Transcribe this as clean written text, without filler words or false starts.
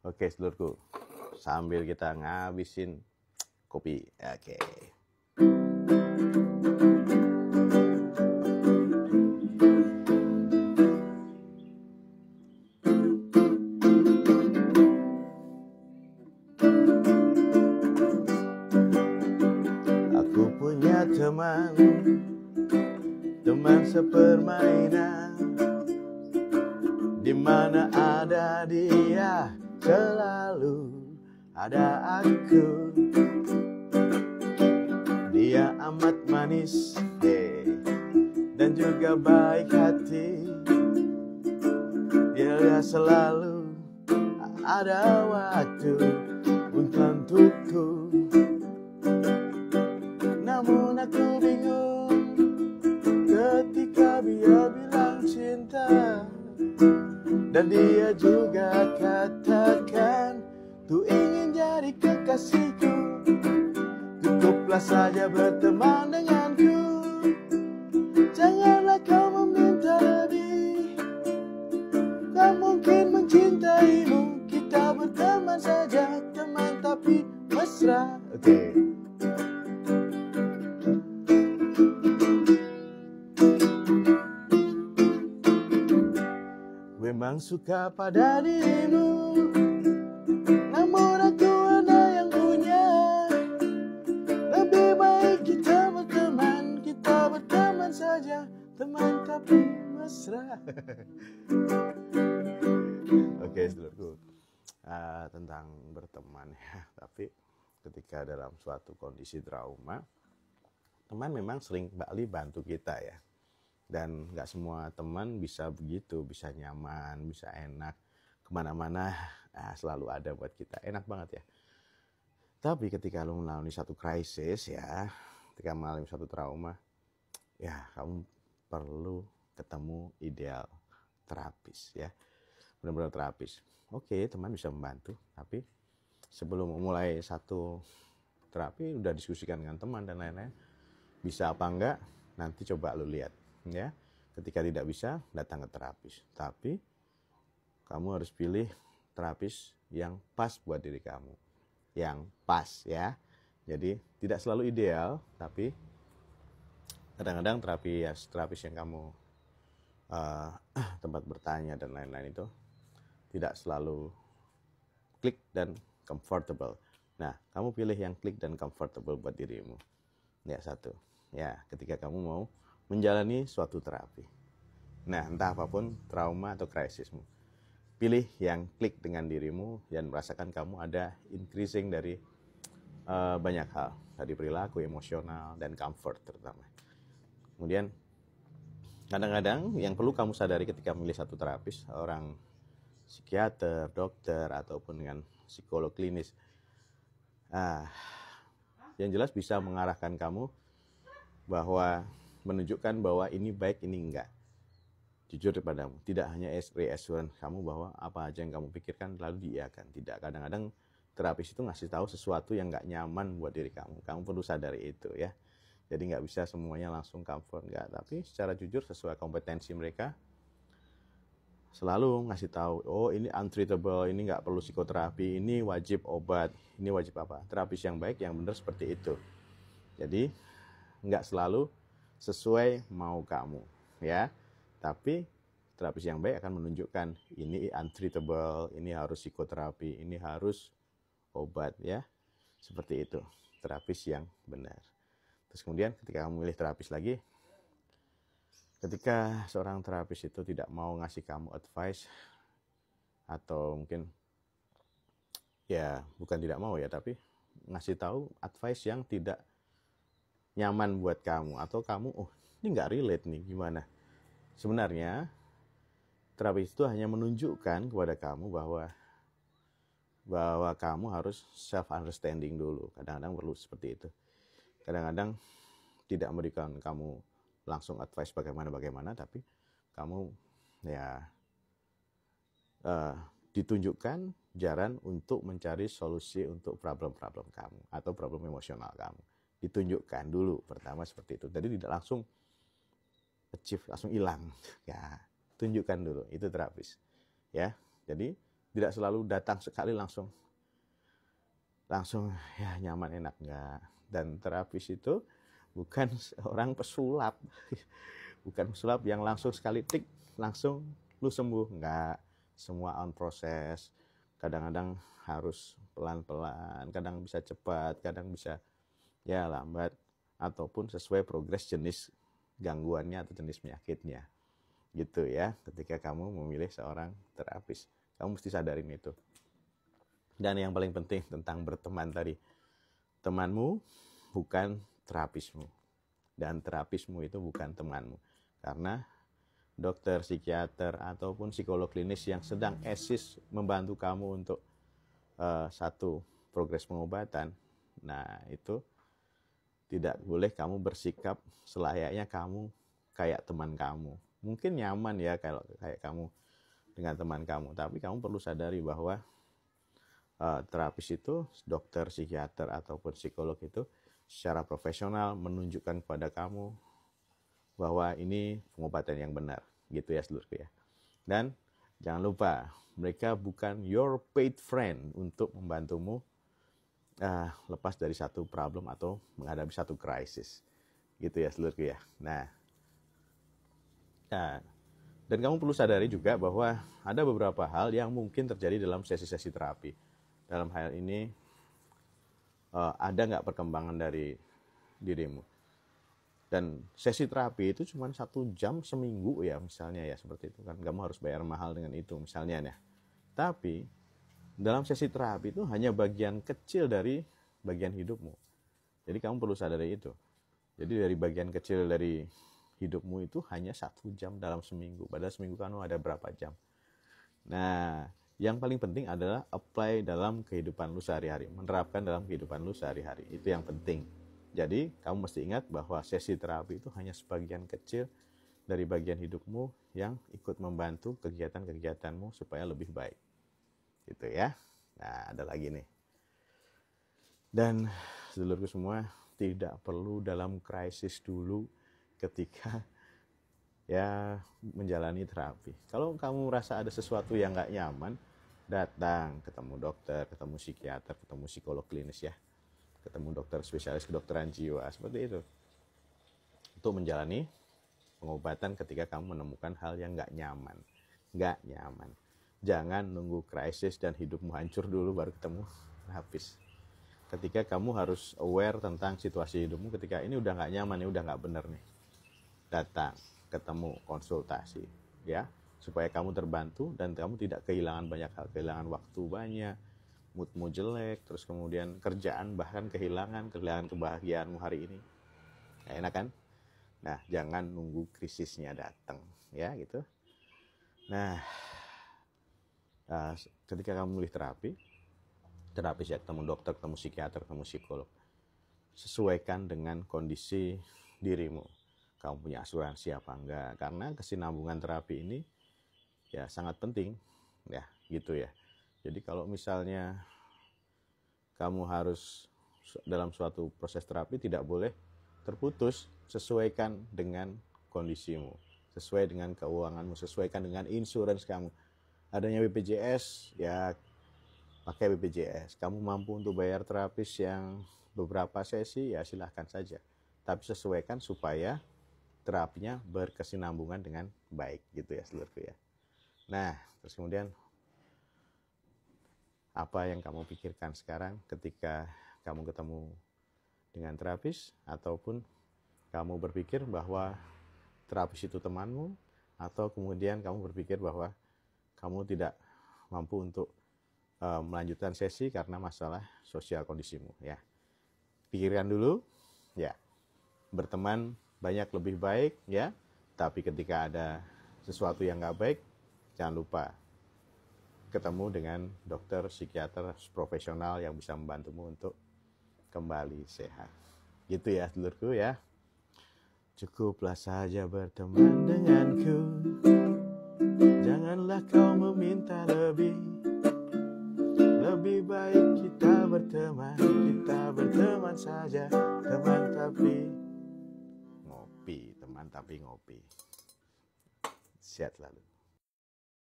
Oke, sedulurku, sambil kita ngabisin kopi. Oke. Aku punya teman sepermainan, di mana ada dia selalu ada aku. Dia amat manis, dan juga baik hati. Dia selalu ada waktu untukku. Namun aku bingung ketika dia bilang cinta, dan dia juga katakan tuh ingin jadi kekasihku. Cukuplah saja berteman denganku, janganlah kau meminta lebih. Tak mungkin mencintaimu, kita berteman saja, teman tapi mesra. Oke. Memang suka pada dirimu, namun aku ada yang punya. Lebih baik kita berteman saja, teman tapi mesra. Oke, sedulurku, tentang berteman ya. Tapi ketika dalam suatu kondisi trauma, teman memang sering bantu kita ya. Dan gak semua teman bisa begitu, bisa nyaman, bisa enak, kemana-mana selalu ada buat kita, enak banget ya. Tapi ketika lo mengalami satu krisis ya, ketika mengalami satu trauma, ya kamu perlu ketemu ideal terapis ya, benar-benar terapis. Oke, teman bisa membantu, tapi sebelum memulai satu terapi udah diskusikan dengan teman dan lain-lain, bisa apa enggak, nanti coba lo lihat ya. Ketika tidak bisa, datang ke terapis. Tapi kamu harus pilih terapis yang pas buat diri kamu, yang pas ya. Jadi tidak selalu ideal, tapi kadang-kadang terapis yang kamu tempat bertanya dan lain-lain itu tidak selalu klik dan comfortable. Nah, kamu pilih yang klik dan comfortable buat dirimu. Ya, satu. Ya, ketika kamu mau menjalani suatu terapi. Nah, entah apapun trauma atau krisismu, pilih yang klik dengan dirimu dan merasakan kamu ada increasing dari banyak hal, dari perilaku, emosional, dan comfort terutama. Kemudian kadang-kadang yang perlu kamu sadari ketika memilih satu terapis, orang psikiater, dokter, ataupun dengan psikolog klinis, yang jelas bisa mengarahkan kamu bahwa menunjukkan bahwa ini baik, ini enggak. Jujur kepadamu, tidak hanya reassurance kamu bahwa apa aja yang kamu pikirkan lalu diiyakan. Tidak, kadang-kadang terapis itu ngasih tahu sesuatu yang enggak nyaman buat diri kamu. Kamu perlu sadari itu ya. Jadi enggak bisa semuanya langsung comfort, enggak. Tapi secara jujur sesuai kompetensi mereka selalu ngasih tahu, oh ini untreatable, ini enggak perlu psikoterapi, ini wajib obat, ini wajib apa. Terapis yang baik, yang benar seperti itu. Jadi enggak selalu sesuai mau kamu ya, tapi terapis yang baik akan menunjukkan ini untreatable, ini harus psikoterapi, ini harus obat ya, seperti itu terapis yang benar. Terus kemudian ketika kamu milih terapis lagi, ketika seorang terapis itu tidak mau ngasih kamu advice, atau mungkin ya bukan tidak mau ya, tapi ngasih tahu advice yang tidak nyaman buat kamu, atau kamu ini nggak relate nih, gimana? Sebenarnya terapis itu hanya menunjukkan kepada kamu bahwa kamu harus self understanding dulu. Kadang-kadang perlu seperti itu. Kadang-kadang tidak memberikan kamu langsung advice bagaimana, tapi kamu ya ditunjukkan jalan untuk mencari solusi untuk problem-problem kamu atau problem emosional kamu. Ditunjukkan dulu pertama seperti itu. Jadi tidak langsung achieve, langsung hilang ya, tunjukkan dulu, itu terapis ya. Jadi Tidak selalu datang sekali langsung ya nyaman enak, enggak. Dan terapis itu bukan seorang pesulap. Bukan pesulap yang langsung sekali tik langsung lu sembuh, enggak. Semua on proses. Kadang-kadang harus pelan-pelan, kadang bisa cepat, kadang bisa ya lambat, ataupun sesuai progres jenis gangguannya atau jenis penyakitnya. Gitu ya, ketika kamu memilih seorang terapis. Kamu mesti sadarin itu. Dan yang paling penting tentang berteman tadi, temanmu bukan terapismu, dan terapismu itu bukan temanmu. Karena dokter, psikiater, ataupun psikolog klinis yang sedang assist membantu kamu untuk satu progres pengobatan, nah itu tidak boleh kamu bersikap selayaknya kamu kayak teman kamu. Mungkin nyaman ya kalau kayak kamu dengan teman kamu, tapi kamu perlu sadari bahwa terapis itu, dokter, psikiater, ataupun psikolog itu secara profesional menunjukkan kepada kamu bahwa ini pengobatan yang benar, gitu ya seluruhku ya. Dan jangan lupa, mereka bukan your paid friend untuk membantumu lepas dari satu problem atau menghadapi satu krisis, gitu ya seluruhku ya. Nah, dan kamu perlu sadari juga bahwa ada beberapa hal yang mungkin terjadi dalam sesi-sesi terapi. Dalam hal ini, ada nggak perkembangan dari dirimu? Dan sesi terapi itu cuma 1 jam seminggu ya misalnya ya, seperti itu kan. Kamu harus bayar mahal dengan itu misalnya ya. Tapi dalam sesi terapi itu hanya bagian kecil dari bagian hidupmu. Jadi kamu perlu sadari itu. Jadi dari bagian kecil dari hidupmu itu hanya 1 jam dalam seminggu. Padahal seminggu kamu ada berapa jam. Nah, yang paling penting adalah apply dalam kehidupan lu sehari-hari. Menerapkan dalam kehidupan lu sehari-hari. Itu yang penting. Jadi, kamu mesti ingat bahwa sesi terapi itu hanya sebagian kecil dari bagian hidupmu yang ikut membantu kegiatan-kegiatanmu supaya lebih baik. Gitu ya. Nah, ada lagi nih. Dan sedulurku semua, tidak perlu dalam krisis dulu ketika ya menjalani terapi. Kalau kamu merasa ada sesuatu yang nggak nyaman, datang ketemu dokter, ketemu psikiater, ketemu psikolog klinis ya, ketemu dokter spesialis kedokteran jiwa, seperti itu, untuk menjalani pengobatan ketika kamu menemukan hal yang nggak nyaman. Jangan nunggu krisis dan hidupmu hancur dulu baru ketemu terapis. Ketika kamu harus aware tentang situasi hidupmu, ketika ini udah nggak nyaman, ini udah nggak bener nih, datang, ketemu, konsultasi, ya, supaya kamu terbantu dan kamu tidak kehilangan banyak hal, kehilangan waktu banyak, moodmu jelek, terus kemudian kerjaan bahkan kehilangan kebahagiaanmu hari ini. Gak enak kan? Nah, jangan nunggu krisisnya datang, ya gitu. Nah, ketika kamu milih terapis ya, ketemu dokter, ketemu psikiater, ketemu psikolog, sesuaikan dengan kondisi dirimu. Kamu punya asuransi apa enggak? Karena kesinambungan terapi ini ya sangat penting, ya gitu ya. Jadi kalau misalnya kamu harus dalam suatu proses terapi tidak boleh terputus, sesuaikan dengan kondisimu, sesuai dengan keuanganmu, sesuaikan dengan insurans kamu. Adanya BPJS, ya pakai BPJS. Kamu mampu untuk bayar terapis yang beberapa sesi, ya silahkan saja. Tapi sesuaikan supaya terapinya berkesinambungan dengan baik, gitu ya seluruhku ya. Nah, terus kemudian apa yang kamu pikirkan sekarang ketika kamu ketemu dengan terapis, ataupun kamu berpikir bahwa terapis itu temanmu, atau kemudian kamu berpikir bahwa kamu tidak mampu untuk melanjutkan sesi karena masalah sosial kondisimu ya. Pikirkan dulu ya. Berteman banyak lebih baik ya, tapi ketika ada sesuatu yang nggak baik, jangan lupa ketemu dengan dokter, psikiater profesional yang bisa membantumu untuk kembali sehat. Gitu ya sedulurku ya. Cukuplah saja berteman denganku, janganlah kau meminta lebih. Lebih baik kita berteman saja, teman tapi ngopi, teman tapi ngopi. Sehat selalu.